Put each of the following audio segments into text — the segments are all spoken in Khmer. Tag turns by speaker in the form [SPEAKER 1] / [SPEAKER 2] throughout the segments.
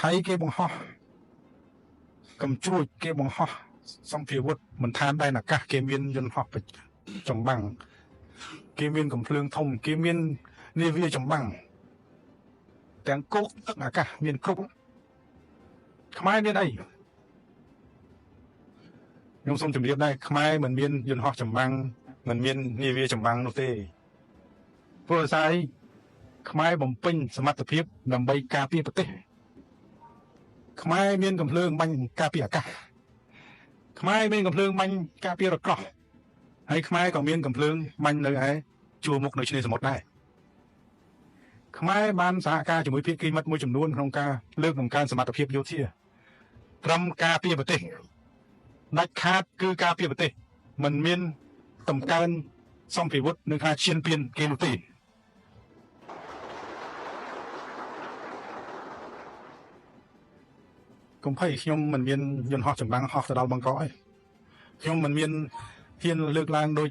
[SPEAKER 1] ថៃគេបង្ហោះកំជ្រួចគេបង្ហោះសម្ភារវុធមិនថានដែនអាកាសគេមានយន្តហោះចម្បាំងគេមានកំភ្លើងធំគេមាននាវាចម្បាំងទាំងគោកទឹកអាកាសមានគ្រប់ខ្មែរមានអីខ្ញុំសូមជម្រាបដែរខ្មែរមិនមានយន្តហោះចម្បាំងមិនមាននាវាចម្បាំងនោះទេព្រោះស្អីខ្មែរបំពេញសមត្ថភាពដើម្បីការពារប្រទេសខ្មែរមានកំភ្លើងបាញ់ការពារអាកាសខ្មែរមានកំភ្លើងបាញ់ការពាររកោះហើយខ្មែរក៏មានកំភ្លើងបាញ់នៅឯជួរមុខនៅឆ្នេរសមុទ្រដែរខ្មែរបានសហការជាមួយភាគីមិត្តមួយចំនួនក្នុងការលើកបង្កើនសមត្ថភាពយោធាត្រឹមការពារប្រទេសដាច់ខាតគឺការពារប្រទេសមិនមានតម្កើងសម្ភារវុធនឹងថាឈានពានគេនោះទេកុំភ័យខ្ញុំមិនមានយន្តហោះចម្បាំងហោះទៅដល់បង្កអីខ្ញុំមិនមានហ៊ានលើកឡើងដោយ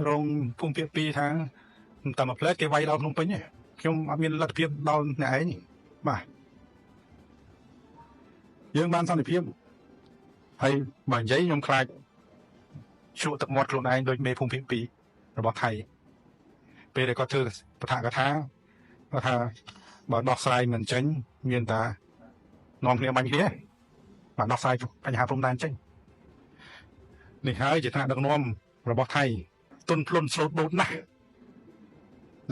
[SPEAKER 1] រងភូមិភាគ2ថាតែមួយផ្លែតគេវាយដល់ភ្នំពេញទេខ្ញុំអត់មានលទ្ធភាពដល់អ្នកឯងបាទយើងបានសន្តិភាពហើយបើនិយាយខ្ញុំខ្លាចជក់ទឹកមាត់ខ្លួនឯងដូចមេភូមិភាគ2របស់ថៃពេលដែលគាត់ធ្វើបឋកថាគាត់ថាបើដោះស្រាយមិនចេញមានតែនាំគ្នាបាញ់គ្នាបាទដោះស្រាយបញ្ហាព្រំដែនចេញនេះហើយជាថ្នាក់ដឹកនាំរបស់ថៃទុនភ្លុនស្លូតបូតណាស់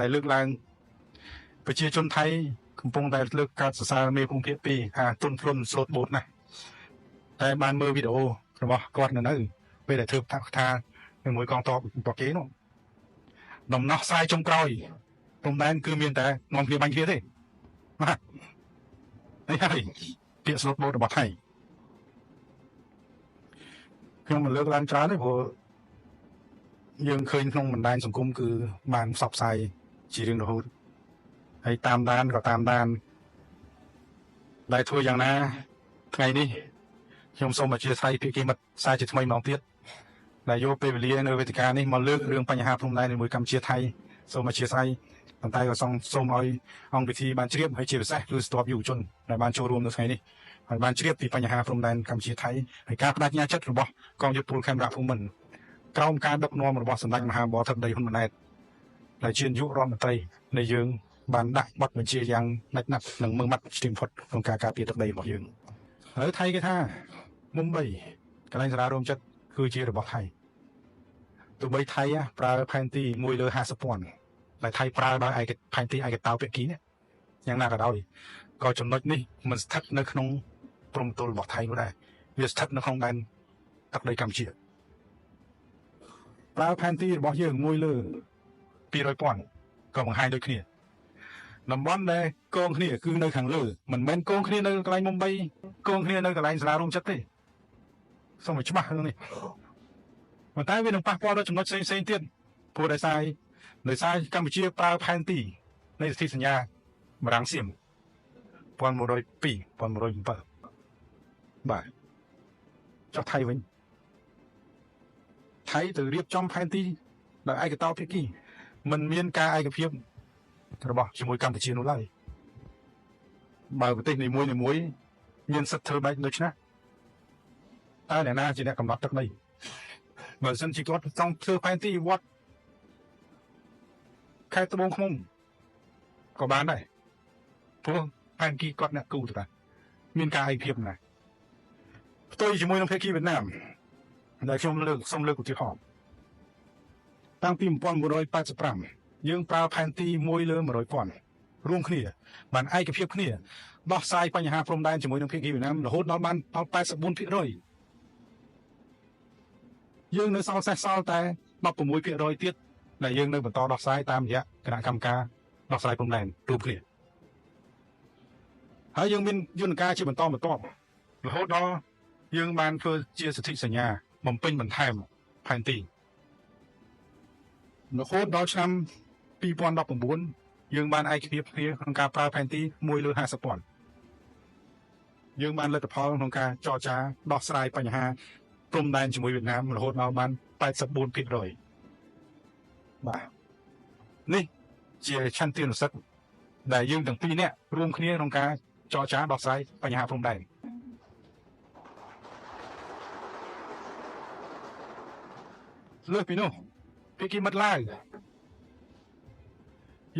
[SPEAKER 1] ដែលលើកឡើងប្រជាជនថៃកំពុងតែលើកកើតសរសើរមេភូមិភាគ2ថាទុនភ្លុនស្លូតបូតណាស់តែបានមើលវីដេអូរបស់គាត់នៅពេលដែលធ្វើបឋកថាជាមួយកងទ័ពរបស់គេនោះដំណោះស្រាយចុងក្រោយព្រំដែនគឺមានតែនាំគ្នាបាញ់គ្នាទេបាទនេះហើយពាក្យស្លូតបូតរបស់ថៃខ្ញុំមិនលើកឡើងច្រើនទេព្រោះយើងឃើញក្នុងបណ្ដាញសង្គមគឺបានផ្សព្វផ្សាយជារៀងរហូតហើយតាមដានក៏តាមដានដែលធ្វើយ៉ាងណាថ្ងៃនេះខ្ញុំសូមអធិស្ឋានភាគីមិត្តសារជាថ្មីម្ដងទៀតដែលយកពេលវេលានៅវេទិកានេះមកលើករឿងបញ្ហាព្រំដែនជាមួយកម្ពុជាថៃសូមអធិស្ឋានប៉ុន្តែក៏សូមឲ្យអង្គពិធីបានជ្រាបហើយជាពិសេសគឺស្ទាប់យុវជនដែលបានចូលរួមនៅថ្ងៃនេះហើយបានជ្រាបពីបញ្ហាព្រំដែនកម្ពុជាថៃហើយការបដិញ្ញាចិត្តរបស់កងយុទ្ធពលខេមរៈភូមិន្ទក្រោមការដឹកនាំរបស់សម្ដេចមហាបពិធិបតីហ៊ុនម៉ាណែតដែលជានាយករដ្ឋមន្ត្រីនៃយើងបានដាក់បទបញ្ជាយ៉ាងដាច់ណាស់និងមើងម៉ាត់ស្ទីមផុតក្នុងការការពារទឹកដីរបស់យើងហើយថៃគេថាមុំបីកន្លែងសាលារោមចិត្តគឺជារបស់ថៃទោះបីថៃប្រើផែនទី1លើ50,000ដែលថៃប្រើដោយផែនទីឯកតោភាគីនេះយ៉ាងណាក៏ដោយក៏ចំណុចនេះមិនស្ថិតនៅក្នុងព្រំទល់របស់ថៃនោះដែរវាស្ថិតនៅក្នុងដែនទឹកដីកម្ពុជាប្រើផែនទីរបស់យើង1លើ200,000ក៏បង្ហាញដូចគ្នាតំបន់ដែលកងគ្នាគឺនៅខាងលើមិនមែនកងគ្នានៅកន្លែងមុំបីកងគ្នានៅកន្លែងសាលារោមចិត្តទេសូមឲ្យច្បាស់រឿងនេះប៉ុន្តែវានឹងប៉ះពាល់ដល់ចំណុចផ្សេងទៀតព្រោះដោយសារកម្ពុជាប្រើផែនទីនៃសន្ធិសញ្ញាបារាំងសៀម1102 1107បាទចុះថៃវិញថៃទៅរៀបចំផែនទីដោយឯកតោភាគីមិនមានការឯកភាពរបស់ជាមួយកម្ពុជានោះឡើយបើប្រទេសនីមួយមានសិទ្ធិធ្វើបែបដូច្នេះតើអ្នកណាជាអ្នកកំណត់ទឹកដីបើសិនជាគាត់ចង់ធ្វើផែនទីវត្តខេត្តត្បូងឃ្មុំក៏បានដែរព្រោះផែនទីគាត់អ្នកគូទៅតាមានការឯកភាពណាស់ផ្ទុយជាមួយនឹងភាគីវៀតណាមដែលខ្ញុំសូមលើកឧទាហរណ៍តាំងពី1985យើងប្រើផែនទី1លើ100,000រួមគ្នាបានឯកភាពគ្នាដោះស្រាយបញ្ហាព្រំដែនជាមួយនឹងភាគីវៀតណាមរហូតដល់បានដល់ 84% យើងនៅសល់សេសសល់តែ 16% ទៀតដែលយើងនៅបន្តដោះស្រាយតាមរយៈគណៈកម្មការដោះស្រាយព្រំដែនរួមគ្នាហើយយើងមានយន្តការជាបន្តបន្ទាប់រហូតដល់យើងបានធ្វើជាសន្ធិសញ្ញាបំពេញបន្ថែមផែនទីរហូតដល់ឆ្នាំ2019យើងបានឯកភាពគ្នាក្នុងការប្រើផែនទី1លើ50,000យើងបានលទ្ធផលក្នុងការចរចាដោះស្រាយបញ្ហាព្រំដែនជាមួយវៀតណាមរហូតដល់បាន 84% បាទនេះជាឆន្ទៈនុសិទ្ធដែលយើងទាំងពីរនាក់រួមគ្នាក្នុងការ ចរចាដោះស្រាយបញ្ហាព្រំដែនលើសពីនោះភាគីមិត្តឡាវ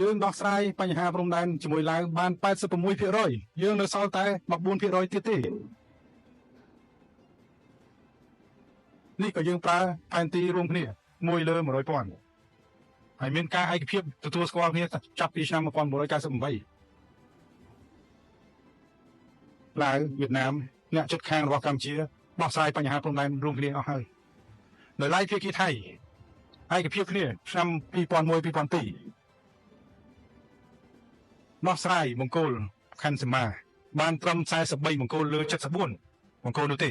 [SPEAKER 1] យើងដោះស្រាយបញ្ហាព្រំដែនជាមួយឡាវបាន 86% យើងនៅសល់តែ 14% ទៀតទេនេះក៏យើងប្រើផែនទីរួមគ្នា1លើ 100,000 ហើយមានការឯកភាពទទួលស្គាល់គ្នាចាប់ពីឆ្នាំ 1998 ឡាវវៀតណាមអ្នកជិតខាងរបស់កម្ពុជាដោះស្រាយបញ្ហាព្រំដែនរួមគ្នាអស់ហើយនៅឡើយភាគីថៃឯកភាពគ្នាឆ្នាំ 2001-2002 ដោះស្រាយបង្គោលខណ្ឌសីមាបានត្រឹម 43 បង្គោលលើ 74 បង្គោលនោះទេ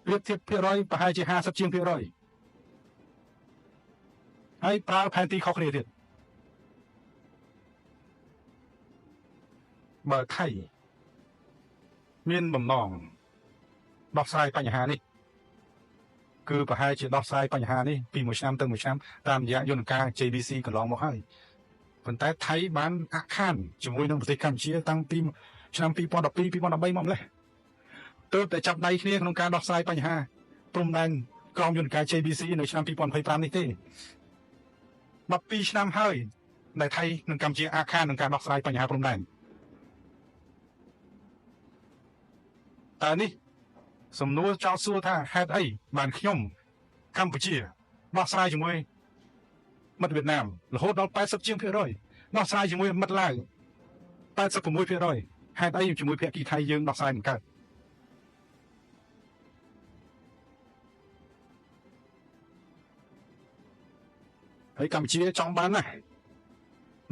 [SPEAKER 1] ប្រៀបធៀបភាគរយប្រហែលជា 50 ជាងភាគរយហើយប្រើផែនទីខុសគ្នាទៀតបើថៃមានបំណងដោះស្រាយបញ្ហានេះគឺប្រហែលជាដោះស្រាយបញ្ហានេះពីមួយឆ្នាំទៅមួយឆ្នាំតាមរយៈយន្តការ JBC កន្លងមកហើយប៉ុន្តែថៃបានអាក់ខានជាមួយនឹងប្រទេសកម្ពុជាតាំងពីឆ្នាំ 2012-2013 មកម្លេះទើបតែចាប់ដៃគ្នាក្នុងការដោះស្រាយបញ្ហាព្រំដែនក្រោមយន្តការ JBC នៅឆ្នាំ 2025 នេះទេ12 ឆ្នាំហើយដែលថៃនិងកម្ពុជាអាក់ខាននឹងការដោះស្រាយបញ្ហាព្រំដែនតើនេះសំណួរចោទសួរថាហេតុអីបានខ្ញុំកម្ពុជាដោះស្រាយជាមួយមិត្តវៀតណាមរហូតដល់ 80 ជាងភាគរយដោះស្រាយជាមួយមិត្តឡាវ 86% ហេតុអីជាមួយភាគីថៃយើងដោះស្រាយមិនកើតហើយកម្ពុជាចង់បានណាស់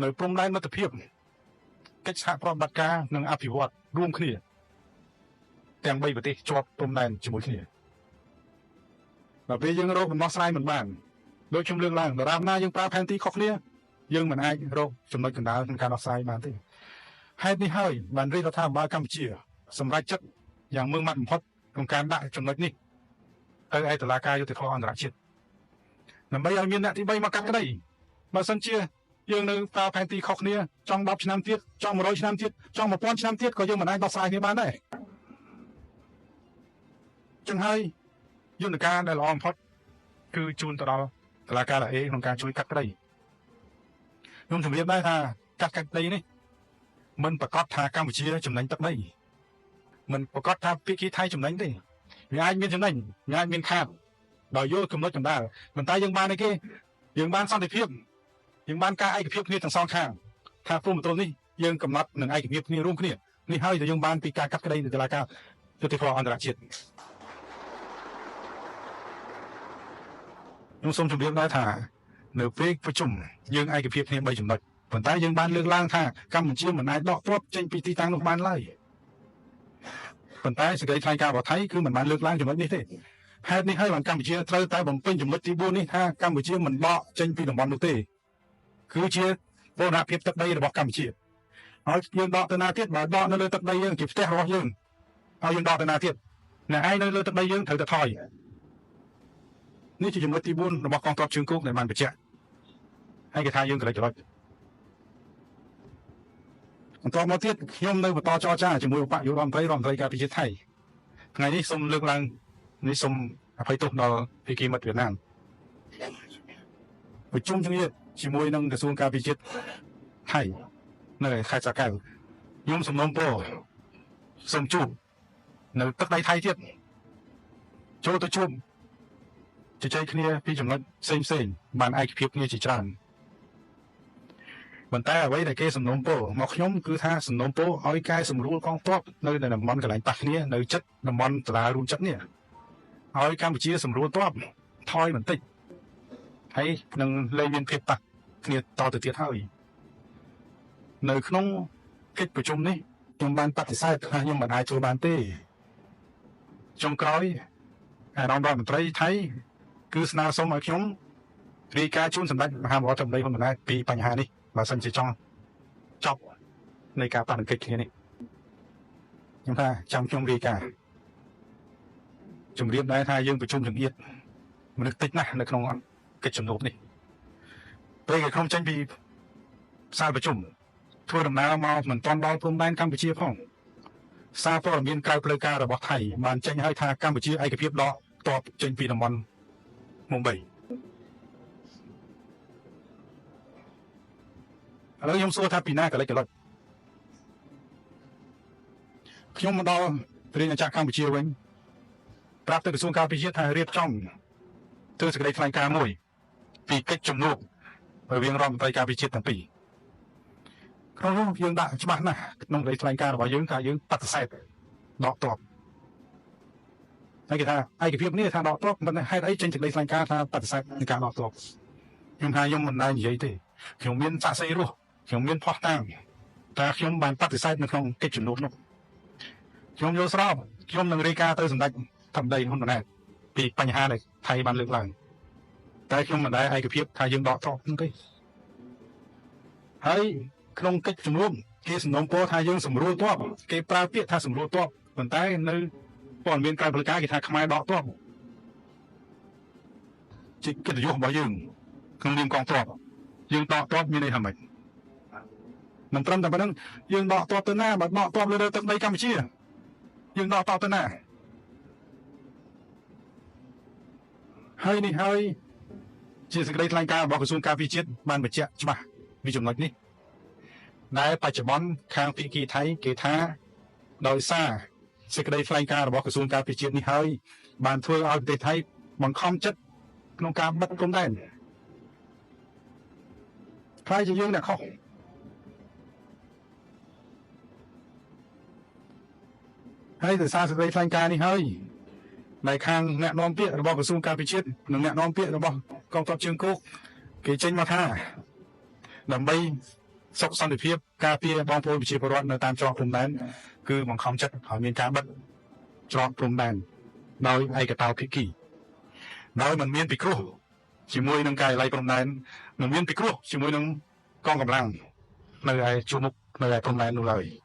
[SPEAKER 1] នៅព្រំដែនមិត្តភាពកិច្ចសហប្រតិបត្តិការនិងអភិវឌ្ឍរួមគ្នាទាំង3ប្រទេសជាប់ព្រំដែនជាមួយគ្នាដល់ពេលយើងរកដំណោះស្រាយមិនបានដូចខ្ញុំលើកឡើងដរាបណាយើងប្រើផែនទីខុសគ្នាយើងមិនអាចរកចំណុចកណ្ដាលក្នុងការដោះស្រាយបានទេហេតុនេះហើយបានរាជរដ្ឋាភិបាលកម្ពុជាសម្រេចចិត្តយ៉ាងម៉ឺងម៉ាត់បំផុតក្នុងការដាក់ចំណុចនេះទៅឯតុលាការយុត្តិធម៌អន្តរជាតិដើម្បីឲ្យមានអ្នកទី3មកកាត់ក្តីបើសិនជាយើងនៅប្រើផែនទីខុសគ្នាចង់10ឆ្នាំទៀតចង់100ឆ្នាំទៀតចង់1000ឆ្នាំទៀតក៏យើងមិនអាចដោះស្រាយគ្នាបានដែរចឹងហើយយន្តការដែលល្អបំផុតគឺជូនទៅដល់តុលាការឡាអេក្នុងការជួយកាត់ក្តីខ្ញុំជម្រាបដែរថាកាត់ក្តីនេះមិនប្រកាសថាកម្ពុជាចំណេញទឹកដីមិនប្រកាសថាភាគីថៃចំណេញទេវាអាចមានចំណេញវាអាចមានខាតដោយយល់កំណត់កណ្ដាលប៉ុន្តែយើងបានអីគេយើងបានសន្តិភាពយើងបានការឯកភាពគ្នាទាំងសងខាងថាព្រំប្រទល់នេះយើងកំណត់នឹងឯកភាពគ្នារួមគ្នានេះហើយដែលយើងបានពីការកាត់ក្តីនៅតុលាការយុត្តិធម៌អន្តរជាតិខ្ញុំសូមជម្រាបដែរថានៅពេលប្រជុំយើងឯកភាពគ្នា3ចំណុចប៉ុន្តែយើងបានលើកឡើងថាកម្ពុជាមិនអាចដកទ័ពចេញពីទីតាំងនោះបានឡើយប៉ុន្តែសេចក្តីថ្លែងការណ៍របស់ថៃគឺមិនបានលើកឡើងចំណុចនេះទេហេតុនេះហើយបានកម្ពុជាត្រូវតែបំពេញចំណុចទី4នេះថាកម្ពុជាមិនដកចេញពីតំបន់នោះទេគឺជាបូរណភាពទឹកដីរបស់កម្ពុជាហើយយើងដកទៅណាទៀតបើដកនៅលើទឹកដីយើងជាផ្ទះរបស់យើងហើយយើងដកទៅណាទៀតអ្នកឯងនៅលើទឹកដីយើងត្រូវតែថយនេះជាចំណុចទី4របស់កងទ័ពជើងគោកដែលបានបញ្ជាក់ហើយគេថាយើងកលិចចលុចបន្តមកទៀតខ្ញុំនៅបន្តចរចាជាមួយឧបនាយករដ្ឋមន្ត្រីការពារជាតិថៃថ្ងៃនេះសូមលើកឡើងនេះសូមអភ័យទោសដល់ភាគីមិត្តវៀតណាមប្រជុំគ្នាជាមួយនឹងក្រសួងការពារជាតិថៃនៅខេត្តសាកែវខ្ញុំសំណូមពរសូមជួបនៅទឹកដីថៃទៀតចូលទៅជួបជជែកគ្នាពីចំណុចផ្សេងបានឯកភាពគ្នាជាច្រើនប៉ុន្តែអ្វីដែលគេសំណូមពរមកខ្ញុំគឺថាសំណូមពរឲ្យកែសម្រួលកងទ័ពនៅតំបន់កន្លែងប៉ះគ្នានៅចិត្តតំបន់តារារួមចិត្តនេះឲ្យកម្ពុជាសម្រួលទ័ពថយបន្តិចហើយនឹងលែងមានភាពប៉ះគ្នាតទៅទៀតហើយនៅក្នុងកិច្ចប្រជុំនេះខ្ញុំបានបដិសេធថាខ្ញុំមិនអាចចូលបានទេចុងក្រោយអារម្មណ៍រដ្ឋមន្ត្រីថៃគឺស្នើសុំឲ្យខ្ញុំរាយការណ៍ជូនសម្ដេចមហារដ្ឋមន្ត្រីហ៊ុនម៉ាណែតពីបញ្ហានេះបើសិនជាចង់ចប់នៃការបដិកិច្ចគ្នានេះខ្ញុំថាចាំខ្ញុំរាយការណ៍ជំរាបដែរថាយើងប្រជុំចង្អៀតមនុស្សតិចណាស់នៅក្នុងកិច្ចជំនួបនេះពេលគេក្រុមចេញពីសាលប្រជុំ ធ្វើដំណើរមកមិនទាន់ដល់ព្រំដែនកម្ពុជាផងសារព័ត៌មានក្រៅផ្លូវការរបស់ថៃបានចេញឲ្យថាកម្ពុជាឯកភាពដកទ័ពចេញពីតំបន់មុំបីឥឡូវខ្ញុំសួរថាពីណាកលិចកលុចខ្ញុំមកដល់រាជអាណាចក្រកម្ពុជាវិញប្រាប់ទៅក្រសួងការពារជាតិថារៀបចំធ្វើសេចក្តីថ្លែងការណ៍មួយពីកិច្ចជំនួបរវាងរដ្ឋមន្ត្រីការពារជាតិទាំងពីរក្នុងនោះយើងដាក់ច្បាស់ណាស់ក្នុងសេចក្តីថ្លែងការណ៍របស់យើងថាយើងបដិសេធដកទ័ពហើយគេថាឯកភាពនេះថាដកទ័ពមិនហេតុអីចេញសេចក្តីថ្លែងការណ៍ថាបដិសេធនឹងការដកទ័ពខ្ញុំថាខ្ញុំមិនដែរនិយាយទេខ្ញុំមានសាក្សីរស់ខ្ញុំមានផុសតាងតែខ្ញុំបានបដិសេធនៅក្នុងកិច្ចជំនួបនោះខ្ញុំយល់ស្របខ្ញុំនឹងរាយការណ៍ទៅសម្ដេចធម្មដីហ៊ុនម៉ាណែតពីបញ្ហាដែលថៃបានលើកឡើងតែខ្ញុំមិនដែរឯកភាពថាយើងដកទ័ពនោះទេហើយក្នុងកិច្ចជំនុំគេសំណូមពរថាយើងសម្រួលទ័ពគេប្រើពាក្យថាសម្រួលទ័ពប៉ុន្តែនៅព័ត៌មានក្រៅផ្លូវការគេថាខ្មែរដកទ័ពជាកិត្តិយសរបស់យើងក្នុងនាមកងទ័ពយើងដកទ័ពមានន័យថាម៉េចមិនត្រឹមតែប៉ុណ្្នឹងយើងដកទ័ពទៅណាបើដកទ័ពលើទឹកដីកម្ពុជាយើងដកទ័ពទៅណាហើយនេះហើយជាសេចក្តីថ្លែងការណ៍របស់ក្រសួងការពារជាតិបានបញ្ជាក់ច្បាស់ពីចំណុចនេះដែលបច្ចុប្បន្នខាងភាគីថៃគេថាដោយសារសេចក្តីថ្លែងការណ៍របស់ក្រសួងការពារជាតិនេះហើយបានធ្វើឲ្យប្រទេសថៃបង្ខំចិត្តក្នុងការបិទព្រំដែនខ្លាចជាយើងអ្នកខុសហើយដោយសារសេចក្តីថ្លែងការណ៍នេះហើយដែលខាងអ្នកនាំពាក្យរបស់ក្រសួងការពារជាតិនិងអ្នកនាំពាក្យរបស់កងទ័ពជើងគោកគេចេញមកថាដើម្បីសុខសន្តិភាពការពារបងប្អូនប្រជាពលរដ្ឋនៅតាមច្រកព្រំដែនគឺបង្ខំចិត្តឲ្យមានការបិទច្រកព្រំដែនដោយឯកតោភាគីដោយមិនមានពិគ្រោះជាមួយនឹងការិយាល័យព្រំដែនមិនមានពិគ្រោះជាមួយនឹងកងកម្លាំងនៅឯជួរមុខនៅឯព្រំដែននោះឡើយ